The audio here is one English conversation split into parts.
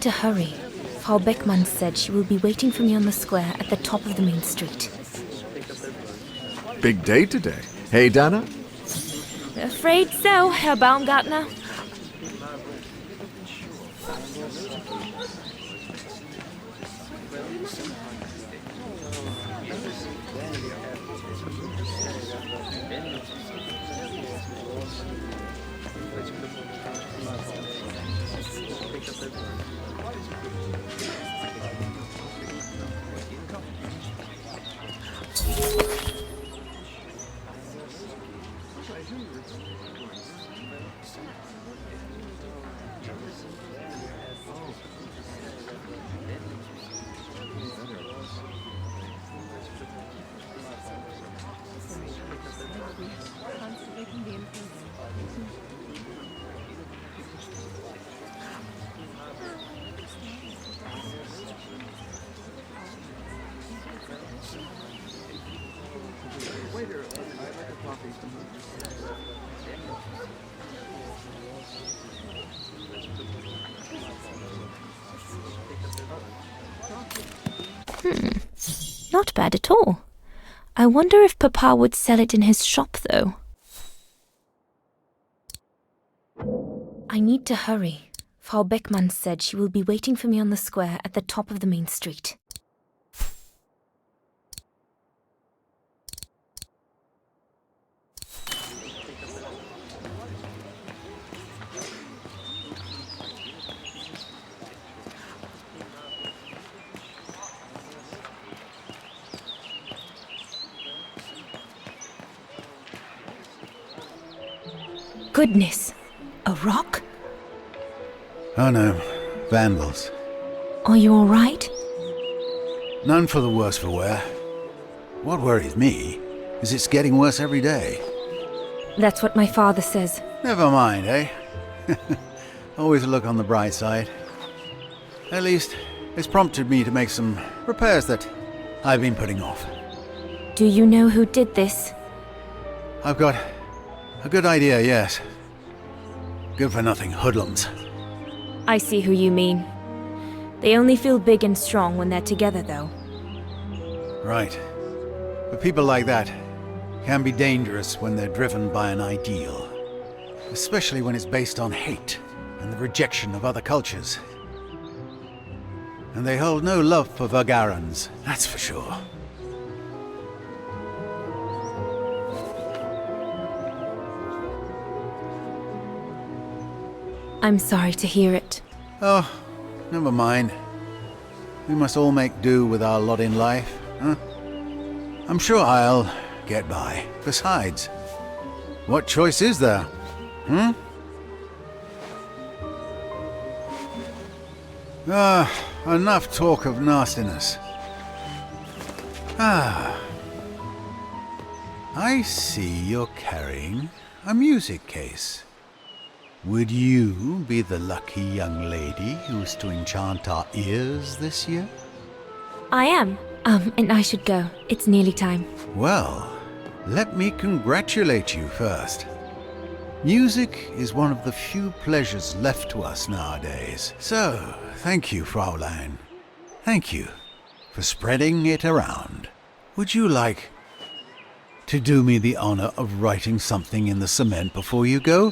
to hurry. Frau Beckmann said she will be waiting for me on the square at the top of the main street. Big day today. Hey, Dana? Afraid so, Herr Baumgartner. Not bad at all. I wonder if Papa would sell it in his shop, though. I need to hurry. Frau Beckmann said she will be waiting for me on the square at the top of the main street. Goodness! A rock? Oh no, vandals. Are you all right? None for the worse for wear. What worries me is it's getting worse every day. That's what my father says. Never mind, eh? Always look on the bright side. At least, it's prompted me to make some repairs that I've been putting off. Do you know who did this? I've got a good idea, yes. Good-for-nothing hoodlums. I see who you mean. They only feel big and strong when they're together, though. Right. But people like that can be dangerous when they're driven by an ideal. Especially when it's based on hate and the rejection of other cultures. And they hold no love for Vagarans, that's for sure. I'm sorry to hear it. Oh, never mind. We must all make do with our lot in life, huh? I'm sure I'll get by. Besides, what choice is there? Enough talk of nastiness. I see you're carrying a music case. Would you be the lucky young lady who's to enchant our ears this year? I am. And I should go. It's nearly time. Well, let me congratulate you first. Music is one of the few pleasures left to us nowadays. So, thank you, Fraulein. Thank you for spreading it around. Would you like to do me the honor of writing something in the cement before you go?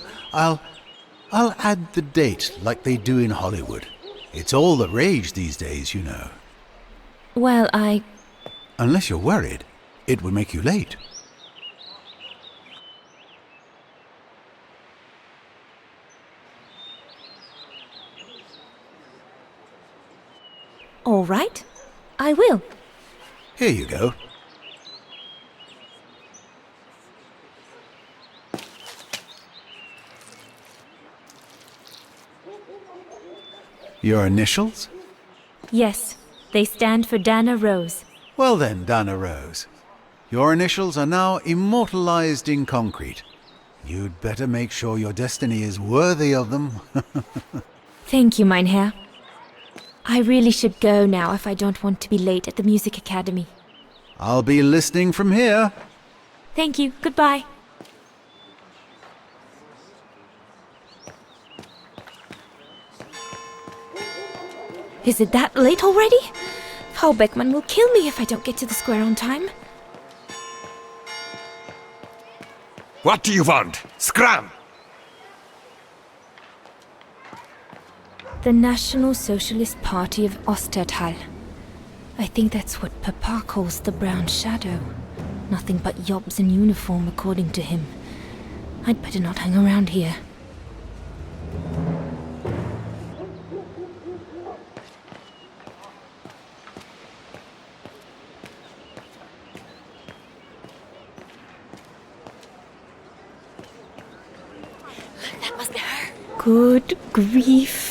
I'll add the date like they do in Hollywood. It's all the rage these days, you know. Well, Unless you're worried, it would make you late. All right. I will. Here you go. Your initials? Yes, they stand for Dana Rose. Well then, Dana Rose. Your initials are now immortalized in concrete. You'd better make sure your destiny is worthy of them. Thank you, mein Herr. I really should go now if I don't want to be late at the music academy. I'll be listening from here. Thank you. Goodbye. Is it that late already? Frau Beckmann will kill me if I don't get to the square on time. What do you want? Scram! The National Socialist Party of Ostertal. I think that's what Papa calls the Brown Shadow. Nothing but yobs in uniform, according to him. I'd better not hang around here. That must be her. Good grief.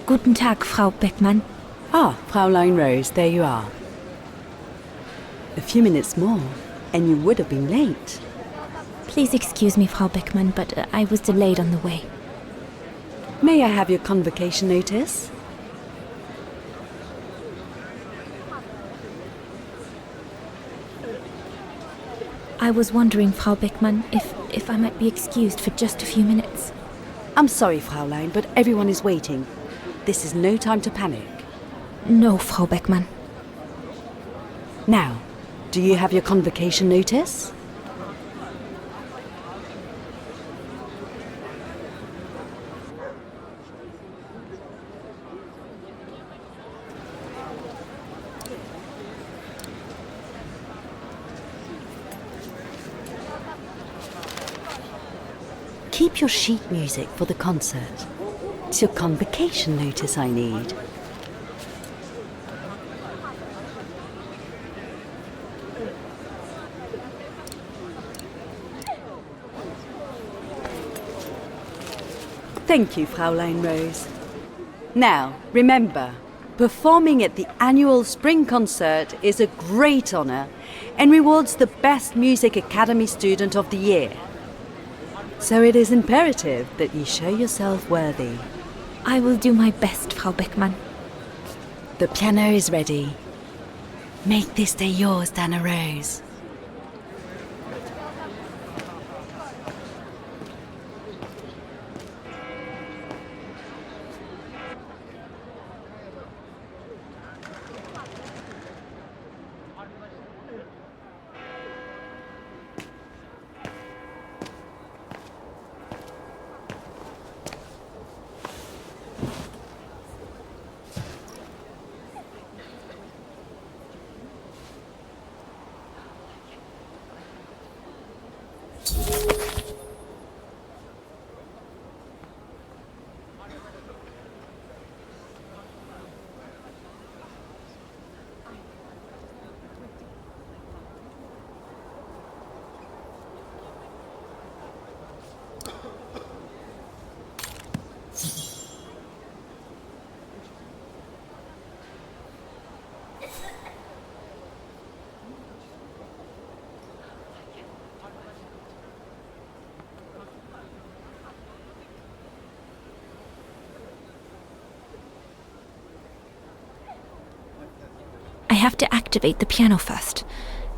Guten Tag, Frau Beckmann. Ah, Fräulein Rose, there you are. A few minutes more, and you would have been late. Please excuse me, Frau Beckmann, but I was delayed on the way. May I have your convocation notice? I was wondering, Frau Beckmann, if I might be excused for just a few minutes. I'm sorry, Fräulein, but everyone is waiting. This is no time to panic. No, Frau Beckmann. Now, do you have your convocation notice? Keep your sheet music for the concert. It's your convocation notice I need. Thank you, Fräulein Rose. Now, remember, performing at the annual spring concert is a great honor and rewards the best Music Academy student of the year. So it is imperative that you show yourself worthy. I will do my best, Frau Beckmann. The piano is ready. Make this day yours, Dana Rose. I have to activate the piano first.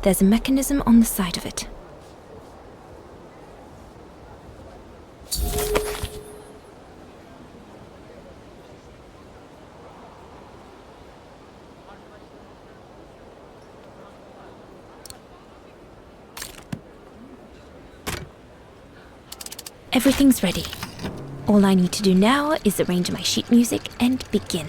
There's a mechanism on the side of it. Everything's ready. All I need to do now is arrange my sheet music and begin.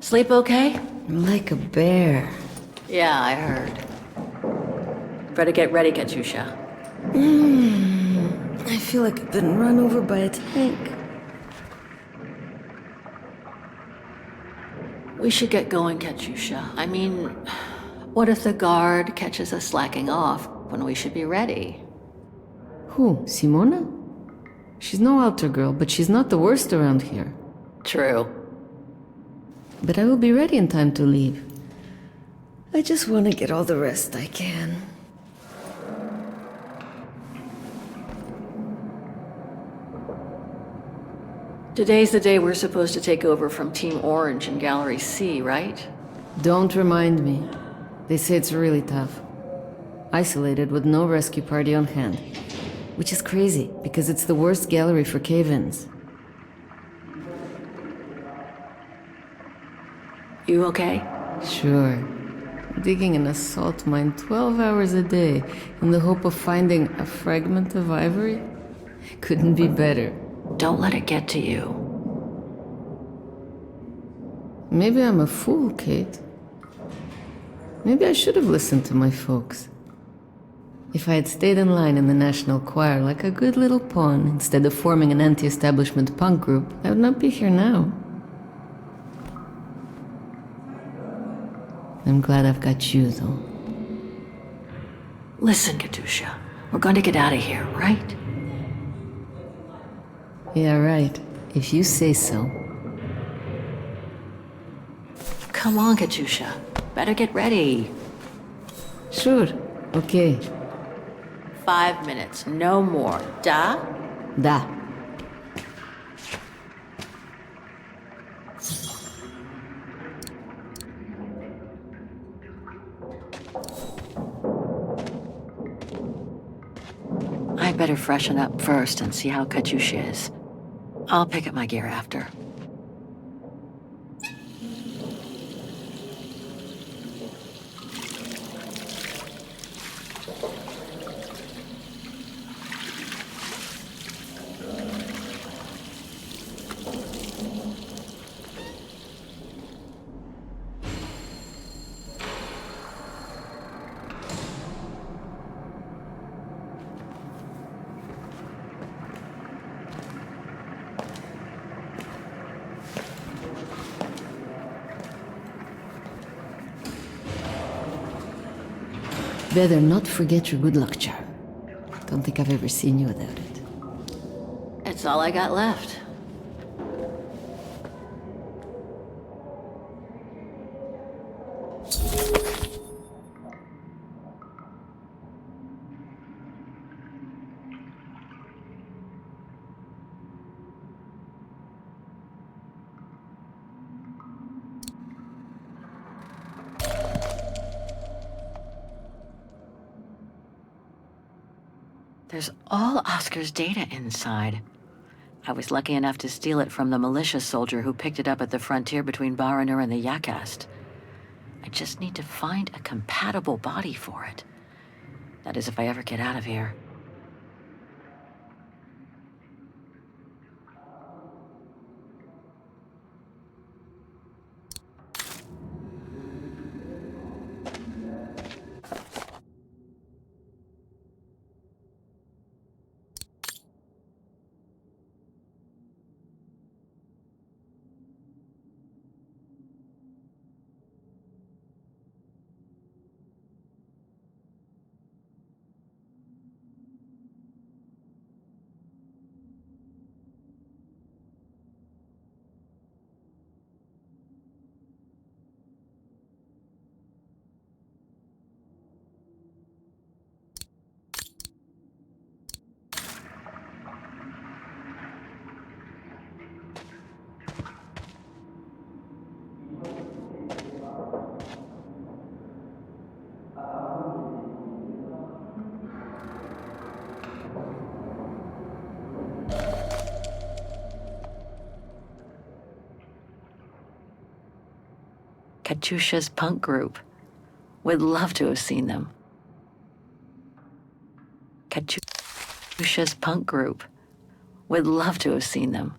Sleep okay? Like a bear. Yeah, I heard. Better get ready, Katyusha. I feel like I've been run over by a tank. We should get going, Katyusha. I mean, what if the guard catches us slacking off when we should be ready? Who, Simona? She's no altar girl, but she's not the worst around here. True. But I will be ready in time to leave. I just want to get all the rest I can. Today's the day we're supposed to take over from Team Orange in Gallery C, right? Don't remind me. They say it's really tough. Isolated with no rescue party on hand. Which is crazy, because it's the worst gallery for cave-ins. You okay? Sure. Digging an assault mine 12 hours a day in the hope of finding a fragment of ivory? Couldn't be better. Don't let it get to you. Maybe I'm a fool, Kate. Maybe I should have listened to my folks. If I had stayed in line in the National Choir like a good little pawn instead of forming an anti-establishment punk group, I would not be here now. I'm glad I've got you, though. Listen, Katyusha. We're going to get out of here, right? Yeah, right. If you say so. Come on, Katyusha. Better get ready. Sure. Okay. 5 minutes, no more. Da? Da. I better freshen up first and see how Katyusha is. I'll pick up my gear after. Better not forget your good luck charm. Don't think I've ever seen you without it. It's all I got left. There's all Oscar's data inside. I was lucky enough to steal it from the militia soldier who picked it up at the frontier between Baranur and the Yakast. I just need to find a compatible body for it. That is, if I ever get out of here. Katyusha's punk group. Would love to have seen them. Katyusha's punk group. Would love to have seen them.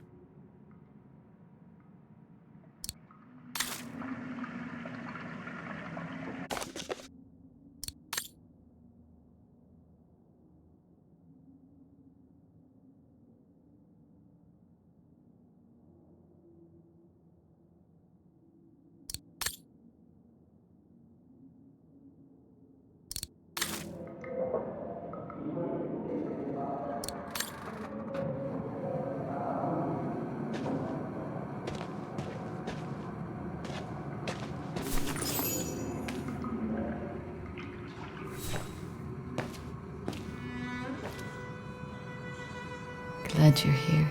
Glad you're here.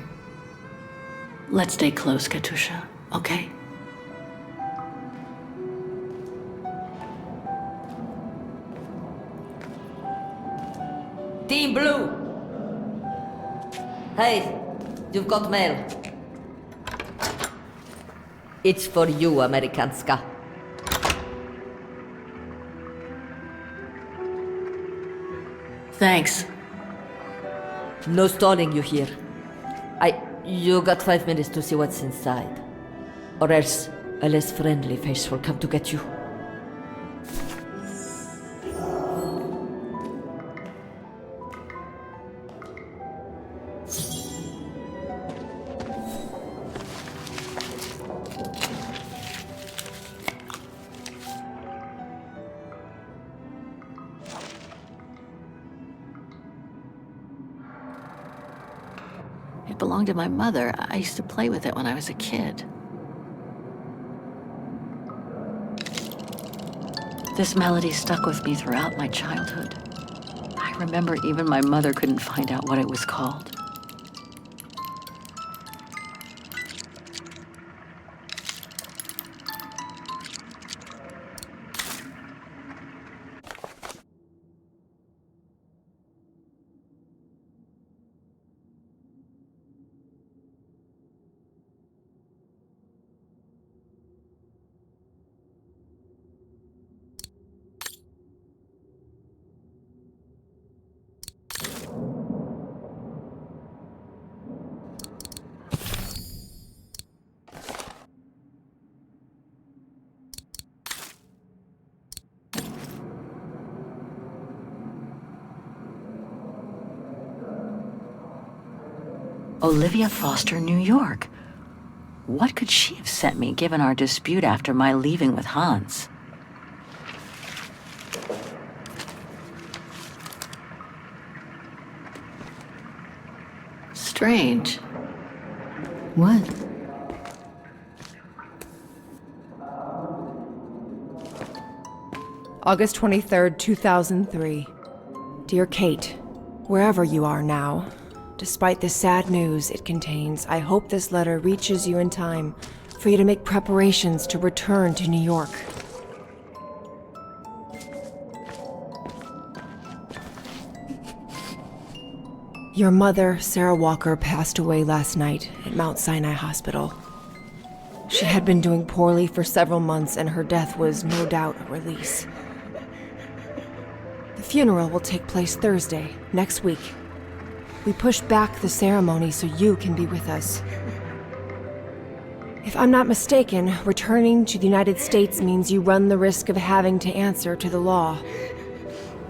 Let's stay close, Katusha, okay? Team Blue! Hey, you've got mail. It's for you, Amerikanska. Thanks. No stalling you here. You got 5 minutes to see what's inside. Or else a less friendly face will come to get you. It belonged to my mother. I used to play with it when I was a kid. This melody stuck with me throughout my childhood. I remember even my mother couldn't find out what it was called. Olivia Foster, New York. What could she have sent me given our dispute after my leaving with Hans? Strange. What? August 23rd, 2003. Dear Kate, wherever you are now, despite the sad news it contains, I hope this letter reaches you in time for you to make preparations to return to New York. Your mother, Sarah Walker, passed away last night at Mount Sinai Hospital. She had been doing poorly for several months, and her death was no doubt a release. The funeral will take place Thursday, next week. We pushed back the ceremony so you can be with us. If I'm not mistaken, returning to the United States means you run the risk of having to answer to the law.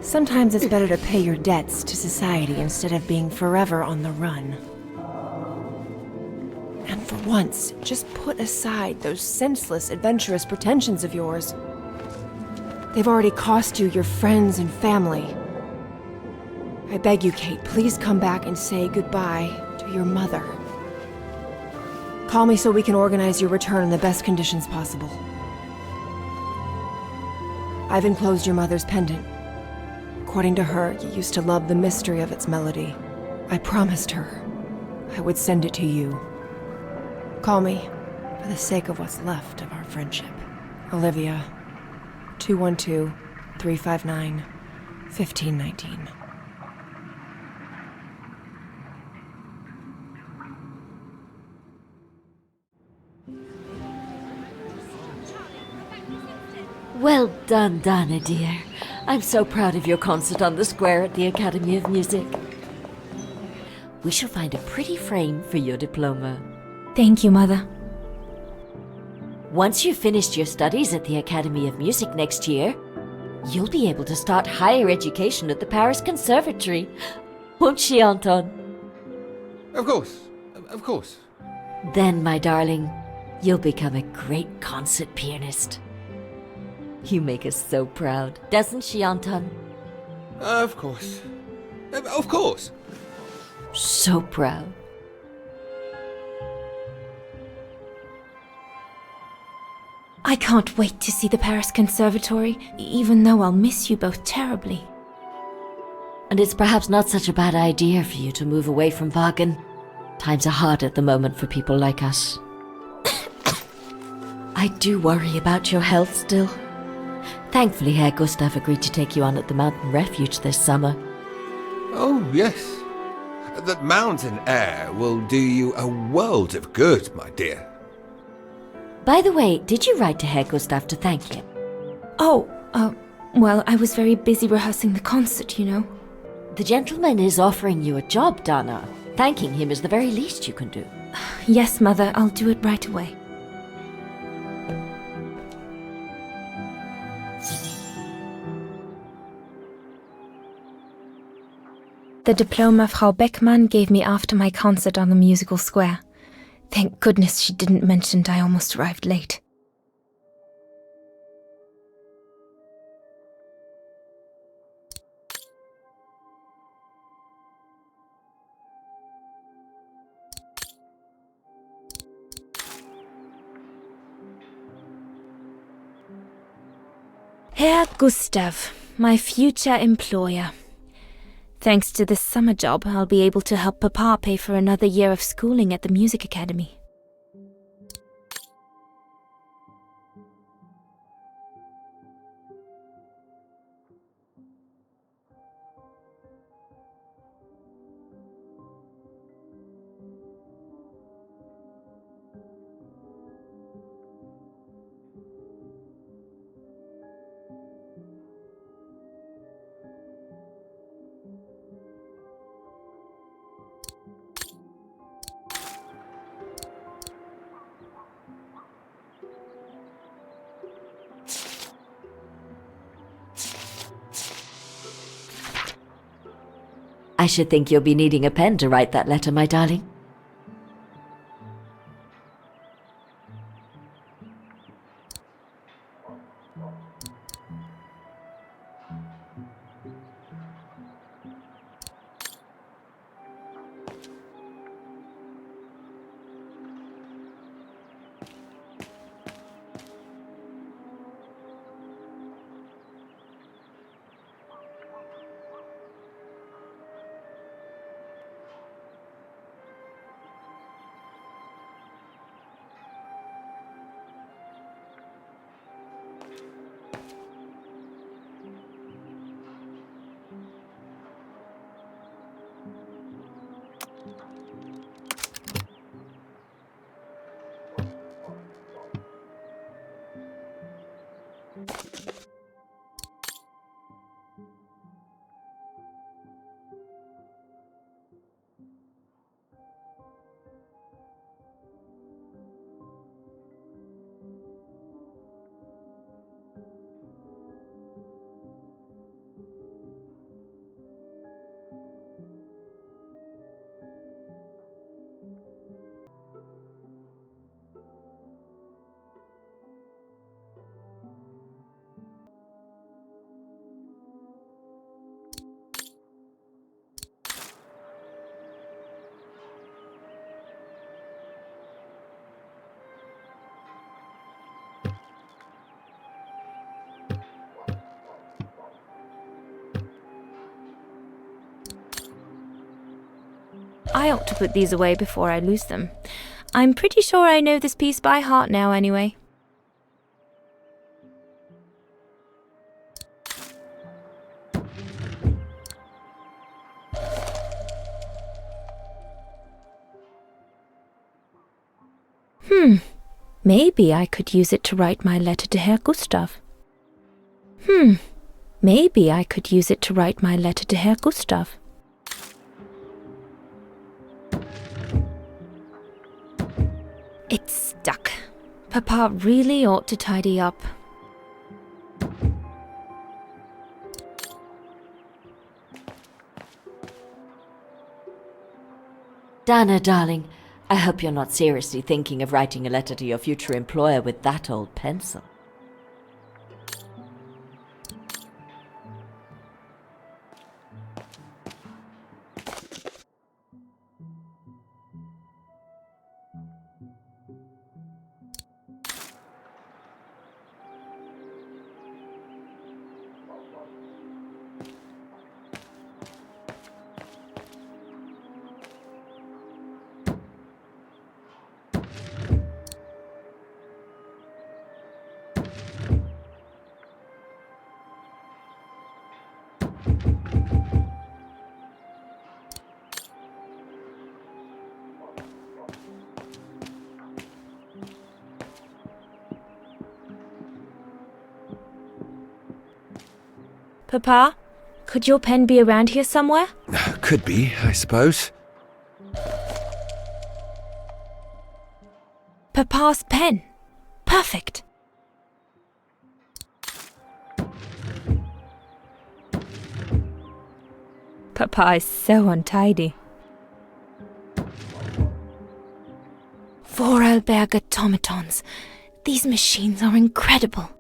Sometimes it's better to pay your debts to society instead of being forever on the run. And for once, just put aside those senseless, adventurous pretensions of yours. They've already cost you your friends and family. I beg you, Kate, please come back and say goodbye to your mother. Call me so we can organize your return in the best conditions possible. I've enclosed your mother's pendant. According to her, you used to love the mystery of its melody. I promised her I would send it to you. Call me for the sake of what's left of our friendship. Olivia, 212-359-1519. Well done, Donna, dear. I'm so proud of your concert on the square at the Academy of Music. We shall find a pretty frame for your diploma. Thank you, Mother. Once you've finished your studies at the Academy of Music next year, you'll be able to start higher education at the Paris Conservatory. Won't she, Anton? Of course. Of course. Then, my darling, you'll become a great concert pianist. You make us so proud, doesn't she, Anton? Of course. Of course. So proud. I can't wait to see the Paris Conservatory, even though I'll miss you both terribly. And it's perhaps not such a bad idea for you to move away from Wagen. Times are hard at the moment for people like us. I do worry about your health still. Thankfully, Herr Gustav agreed to take you on at the mountain refuge this summer. Oh, yes. That mountain air will do you a world of good, my dear. By the way, did you write to Herr Gustav to thank him? Oh, well, I was very busy rehearsing the concert, you know. The gentleman is offering you a job, Dana. Thanking him is the very least you can do. Yes, Mother, I'll do it right away. The diploma Frau Beckmann gave me after my concert on the musical square. Thank goodness she didn't mention I almost arrived late. Herr Gustav, my future employer. Thanks to this summer job, I'll be able to help Papa pay for another year of schooling at the music academy. I should think you'll be needing a pen to write that letter, my darling. I ought to put these away before I lose them. I'm pretty sure I know this piece by heart now anyway. Maybe I could use it to write my letter to Herr Gustav. Maybe I could use it to write my letter to Herr Gustav. It's stuck. Papa really ought to tidy up. Dana, darling, I hope you're not seriously thinking of writing a letter to your future employer with that old pencil. Papa, could your pen be around here somewhere? Could be, I suppose. Papa's pen. Perfect. Papa is so untidy. 4 Alberg automatons. These machines are incredible.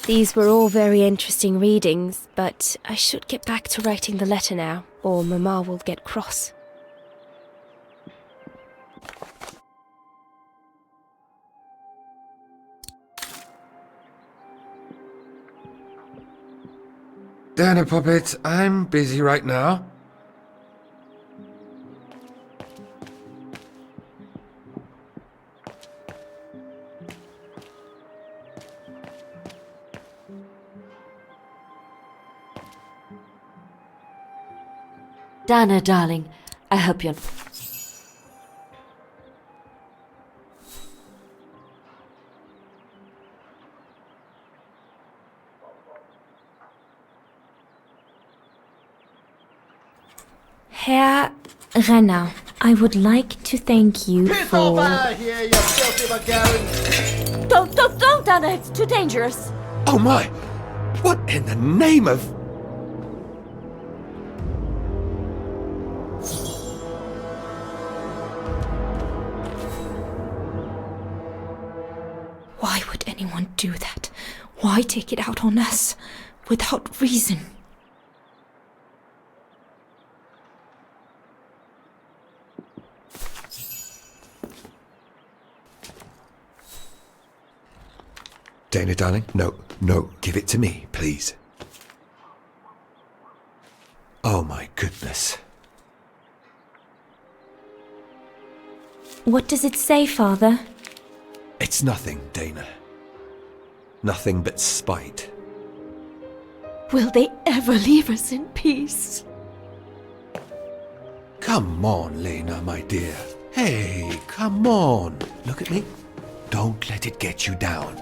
These were all very interesting readings, but I should get back to writing the letter now, or Mama will get cross. Dana Puppet, I'm busy right now. Dana, darling, I hope you're... Herr Renner, I would like to thank you for... here, you filthy Bulgarian! Don't, Dana, it's too dangerous. Oh my! What in the name of... Why would anyone do that? Why take it out on us? Without reason. Dana, darling, no, give it to me, please. Oh my goodness. What does it say, Father? It's nothing, Dana. Nothing but spite. Will they ever leave us in peace? Come on, Lena, my dear. Hey, come on. Look at me. Don't let it get you down.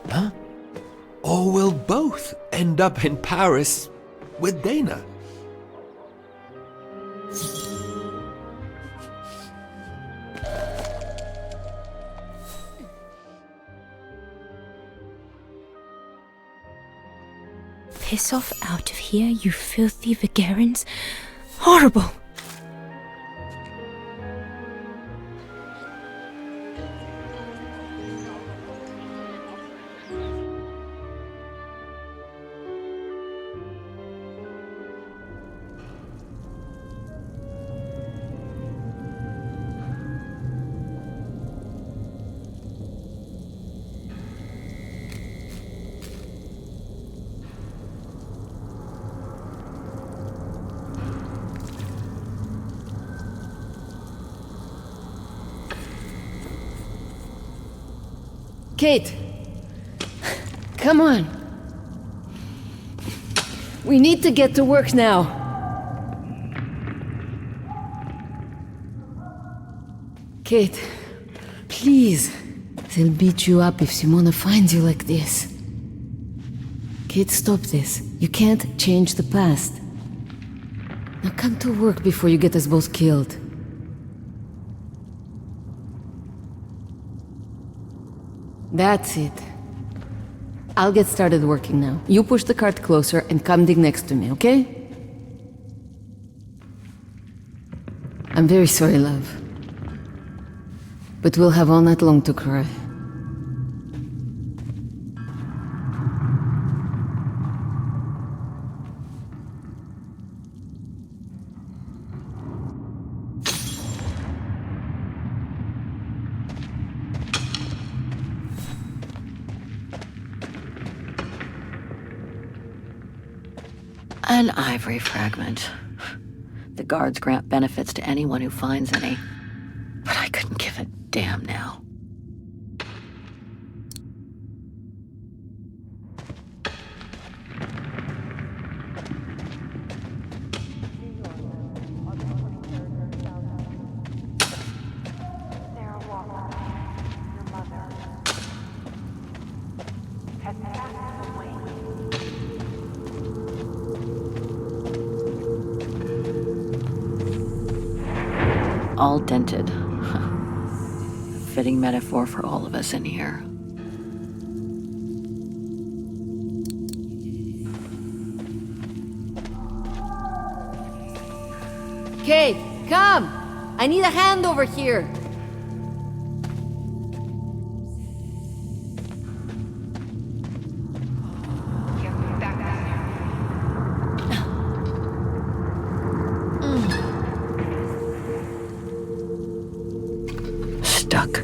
Huh? Or we'll both end up in Paris with Dana. Piss off out of here, you filthy Vagarans. Horrible! Kate! Come on! We need to get to work now! Kate, please. They'll beat you up if Simona finds you like this. Kate, stop this. You can't change the past. Now come to work before you get us both killed. That's it. I'll get started working now. You push the cart closer and come dig next to me, okay? I'm very sorry, love. But we'll have all night long to cry. An ivory fragment. The guards grant benefits to anyone who finds any. But I couldn't give a damn now. All dented. Fitting metaphor for all of us in here. Kate, come! I need a hand over here. Stuck.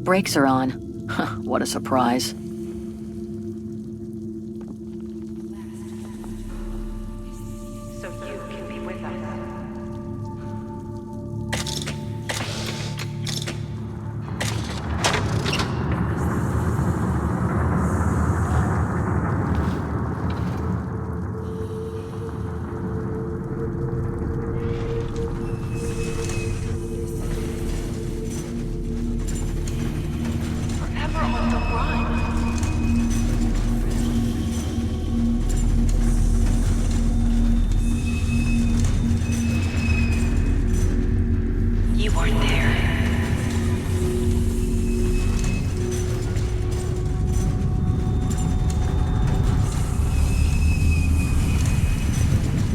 Brakes are on. What a surprise. So you can be with us. Forever on the run. You weren't there.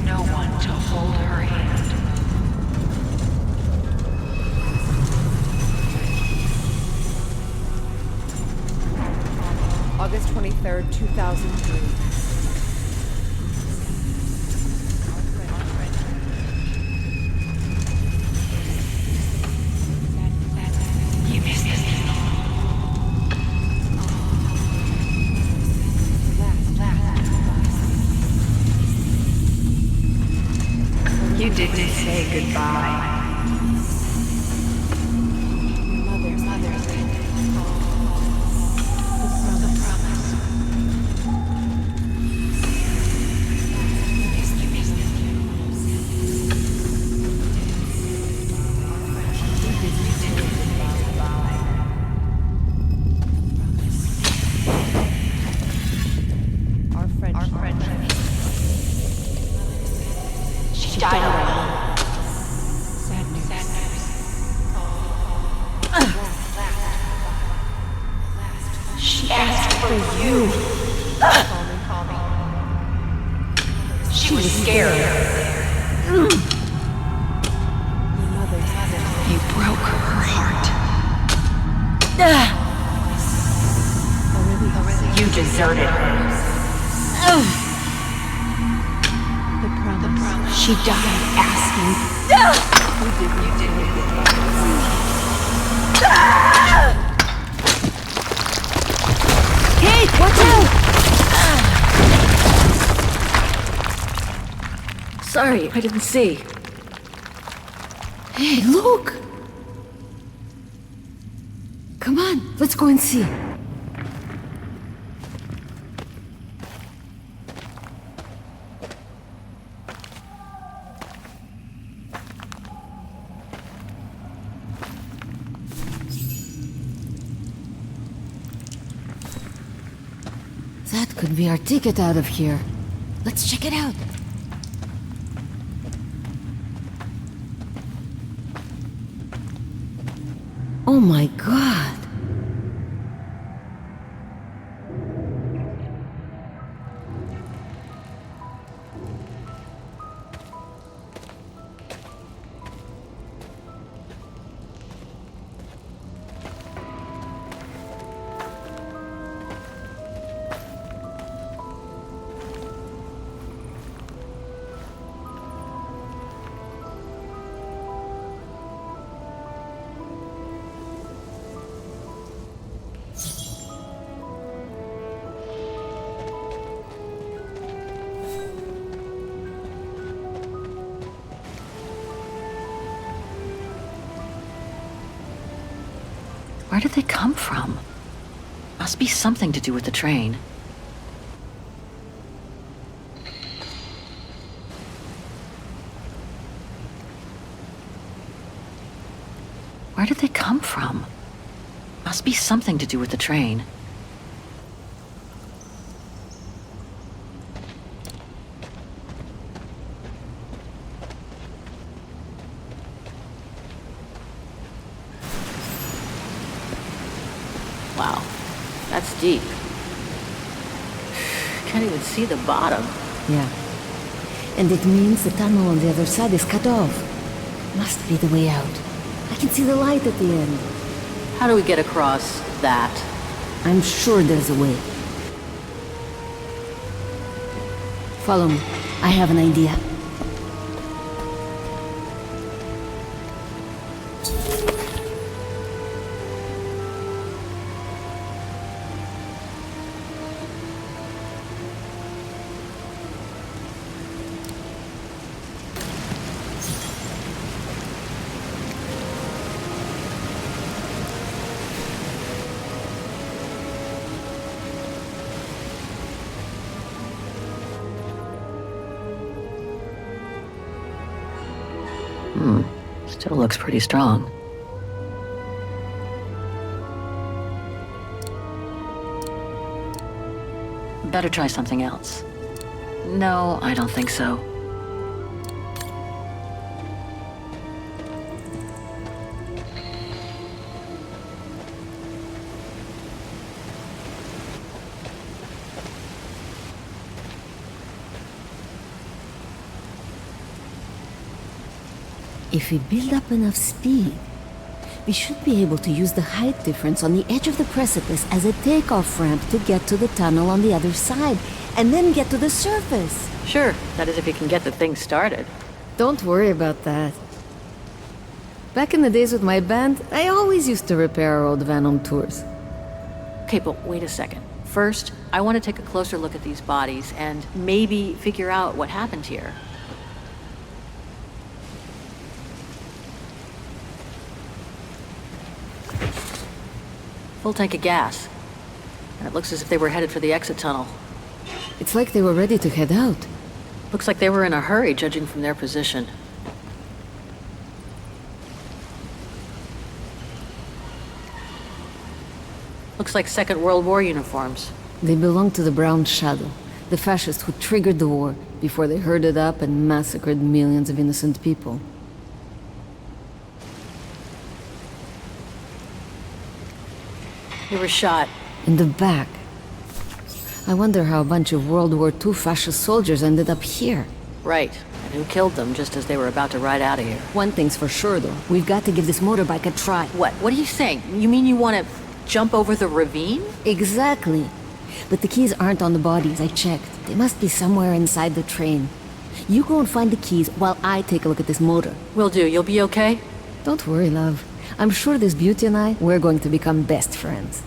No one to hold her hand. August 23rd, 2003. You missed this. You didn't say goodbye. Mother said. The promise. You missed it. Our friendship. She died alone. Sad news. She asked for you. Call me. She was scared. You broke her heart. You deserted her. The promise. She died asking. You didn't. Kate, watch out! Sorry, I didn't see. Hey, look! Come on, let's go and see. That could be our ticket out of here. Let's check it out. Oh my god. Where did they come from? Must be something to do with the train. Where did they come from? Must be something to do with the train. Wow, that's deep. Can't even see the bottom. Yeah. And it means the tunnel on the other side is cut off. Must be the way out. I can see the light at the end. How do we get across that? I'm sure there's a way. Follow me. I have an idea. Still looks pretty strong. Better try something else. No, I don't think so. If we build up enough speed, we should be able to use the height difference on the edge of the precipice as a takeoff ramp to get to the tunnel on the other side, and then get to the surface. Sure, that is if you can get the thing started. Don't worry about that. Back in the days with my band, I always used to repair our old van on tours. Okay, but wait a second. First, I want to take a closer look at these bodies and maybe figure out what happened here. Full tank of gas. And it looks as if they were headed for the exit tunnel. It's like they were ready to head out. Looks like they were in a hurry, judging from their position. Looks like Second World War uniforms. They belonged to the Brown Shadow, the fascists who triggered the war before they herded up and massacred millions of innocent people. They were shot. In the back. I wonder how a bunch of World War II fascist soldiers ended up here. Right. And who killed them just as they were about to ride out of here? One thing's for sure, though. We've got to give this motorbike a try. What? What are you saying? You mean you want to jump over the ravine? Exactly. But the keys aren't on the bodies, I checked. They must be somewhere inside the train. You go and find the keys while I take a look at this motor. Will do. You'll be okay? Don't worry, love. I'm sure this beauty and I, we're going to become best friends.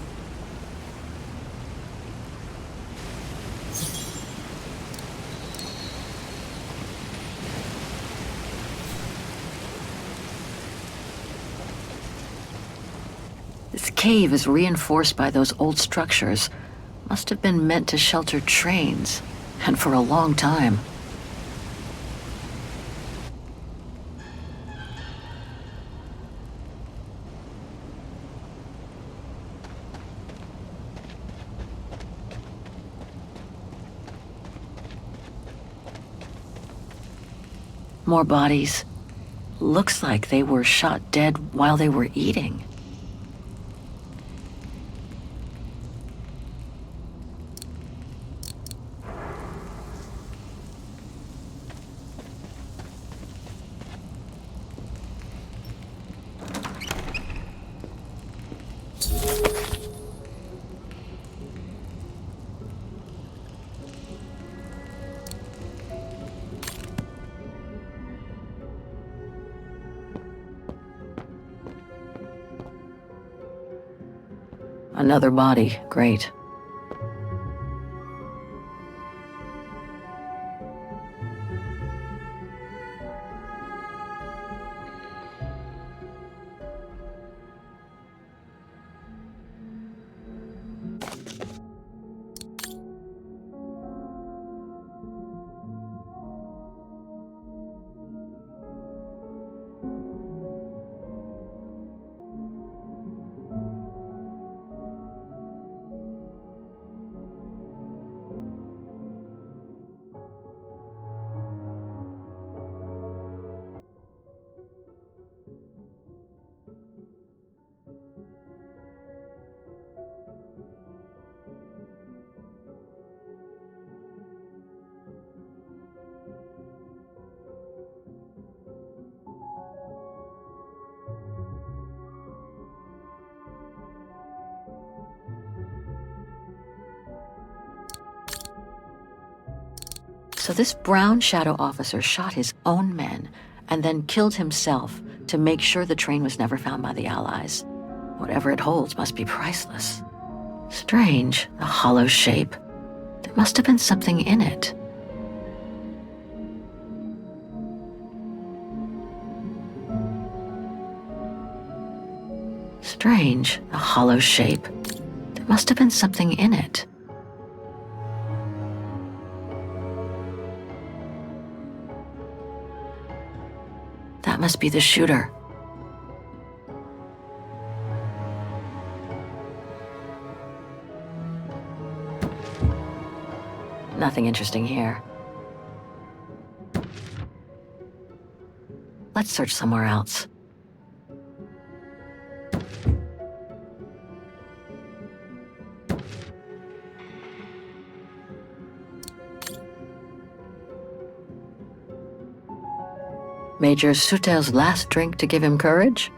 This cave is reinforced by those old structures. Must have been meant to shelter trains. And for a long time. More bodies. Looks like they were shot dead while they were eating. Another body. Great. So this brown shadow officer shot his own men and then killed himself to make sure the train was never found by the Allies. Whatever it holds must be priceless. Strange, the hollow shape. There must have been something in it. Strange, the hollow shape. There must have been something in it. That must be the shooter. Nothing interesting here. Let's search somewhere else. Major Sutel's last drink to give him courage?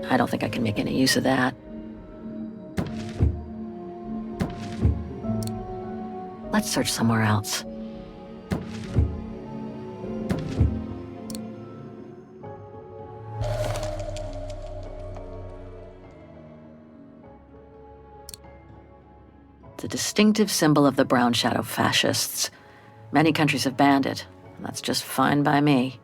I don't think I can make any use of that. Let's search somewhere else. The distinctive symbol of the brown shadow fascists. Many countries have banned it, and that's just fine by me.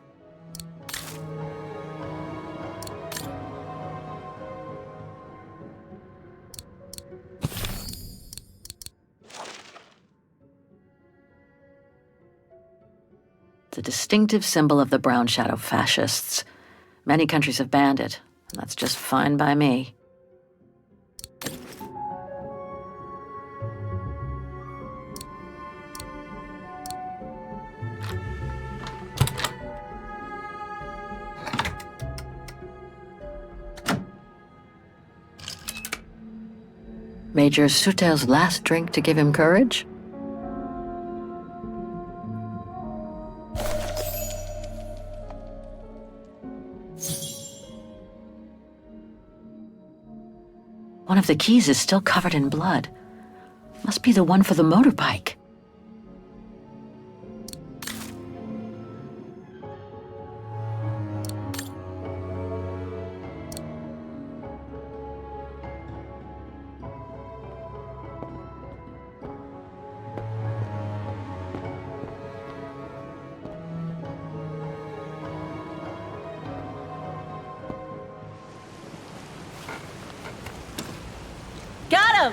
The distinctive symbol of the brown shadow fascists. Many countries have banned it, and that's just fine by me. Major Sutel's last drink to give him courage? One of the keys is still covered in blood. Must be the one for the motorbike. Got him!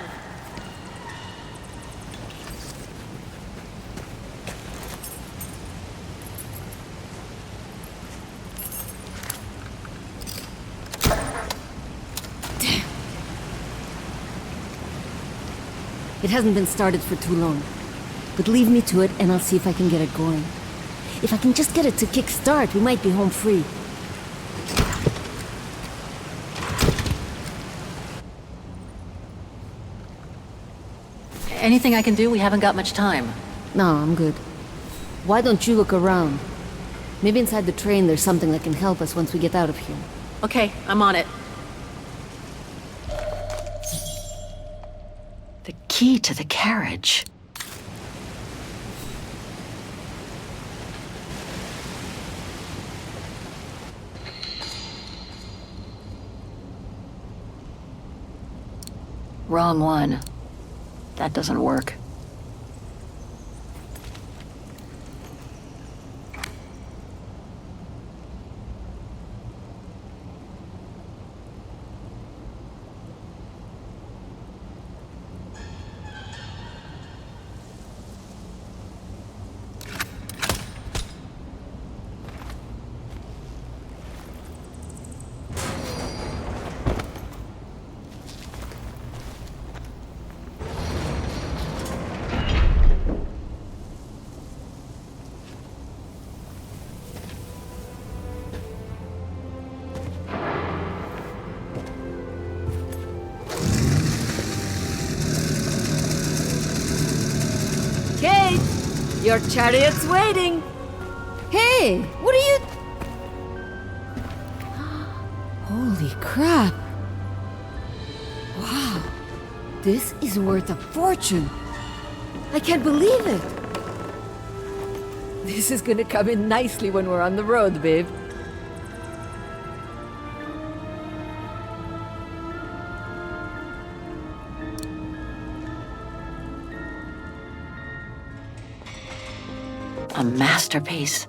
It hasn't been started for too long. But leave me to it and I'll see if I can get it going. If I can just get it to kick-start, we might be home free. Anything I can do? We haven't got much time. No, I'm good. Why don't you look around? Maybe inside the train there's something that can help us once we get out of here. Okay, I'm on it. The key to the carriage. Wrong one. That doesn't work. Your chariot's waiting! Hey, what are you... Holy crap. Wow. This is worth a fortune. I can't believe it. This is gonna come in nicely when we're on the road, babe. A masterpiece.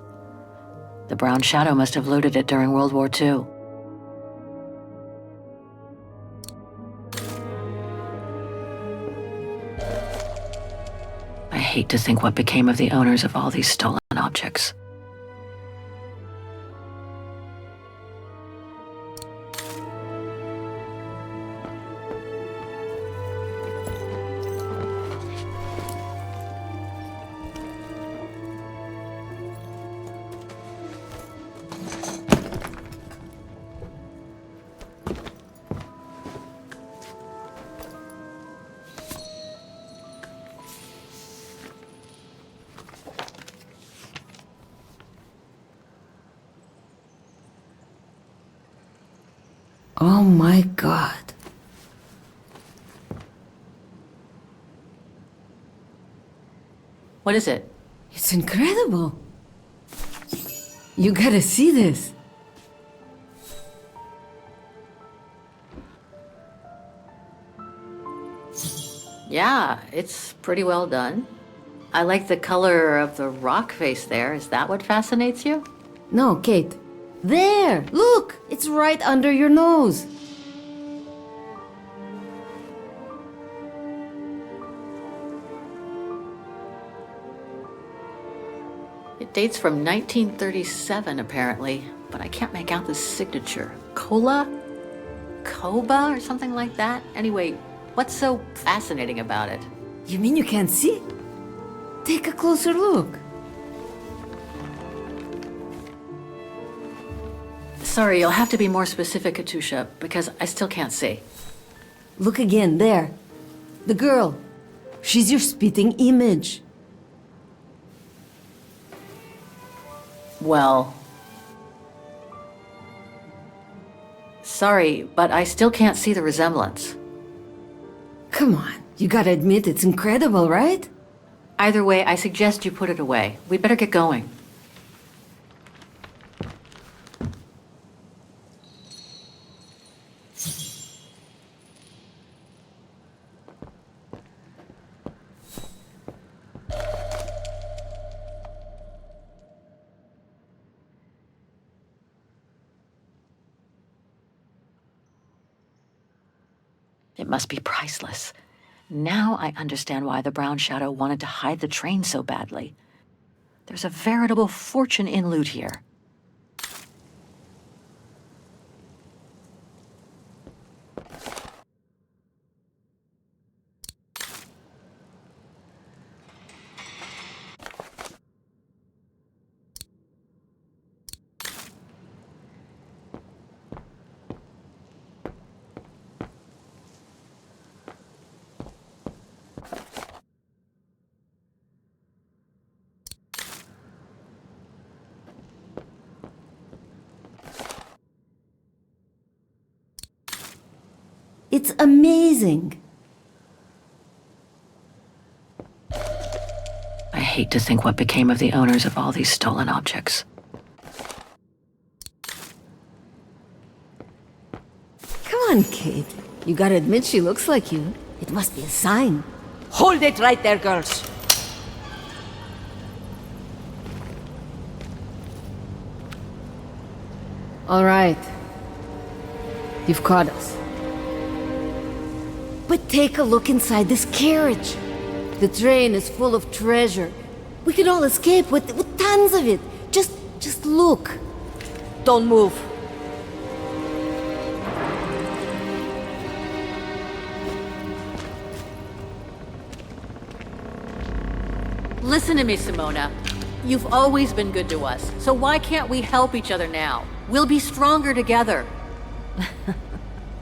The Brown Shadow must have looted it during World War II. I hate to think what became of the owners of all these stolen objects. Oh my god. What is it? It's incredible. You gotta see this. Yeah, it's pretty well done. I like the color of the rock face there. Is that what fascinates you? No, Kate. There! Look! It's right under your nose. It dates from 1937, apparently, but I can't make out the signature. Cola? Koba or something like that? Anyway, what's so fascinating about it? You mean you can't see? Take a closer look. Sorry, you'll have to be more specific, Katusha, because I still can't see. Look again, there. The girl. She's your spitting image. Well... Sorry, but I still can't see the resemblance. Come on, you gotta admit it's incredible, right? Either way, I suggest you put it away. We'd better get going. It must be priceless. Now I understand why the Brown Shadow wanted to hide the train so badly. There's a veritable fortune in loot here. It's amazing. I hate to think what became of the owners of all these stolen objects. Come on, Kate. You gotta admit she looks like you. It must be a sign. Hold it right there, girls. All right. You've caught us. But take a look inside this carriage. The train is full of treasure. We could all escape with tons of it. Just look. Don't move. Listen to me, Simona. You've always been good to us, so why can't we help each other now? We'll be stronger together.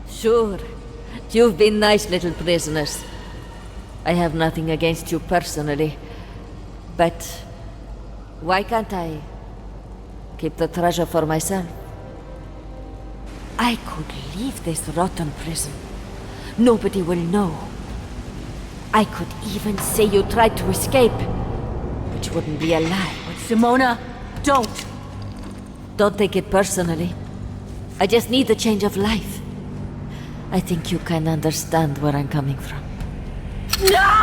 Sure. You've been nice little prisoners. I have nothing against you personally. But why can't I keep the treasure for myself? I could leave this rotten prison. Nobody will know. I could even say you tried to escape, which wouldn't be a lie. But Simona, don't! Don't take it personally. I just need a change of life. I think you can understand where I'm coming from. No!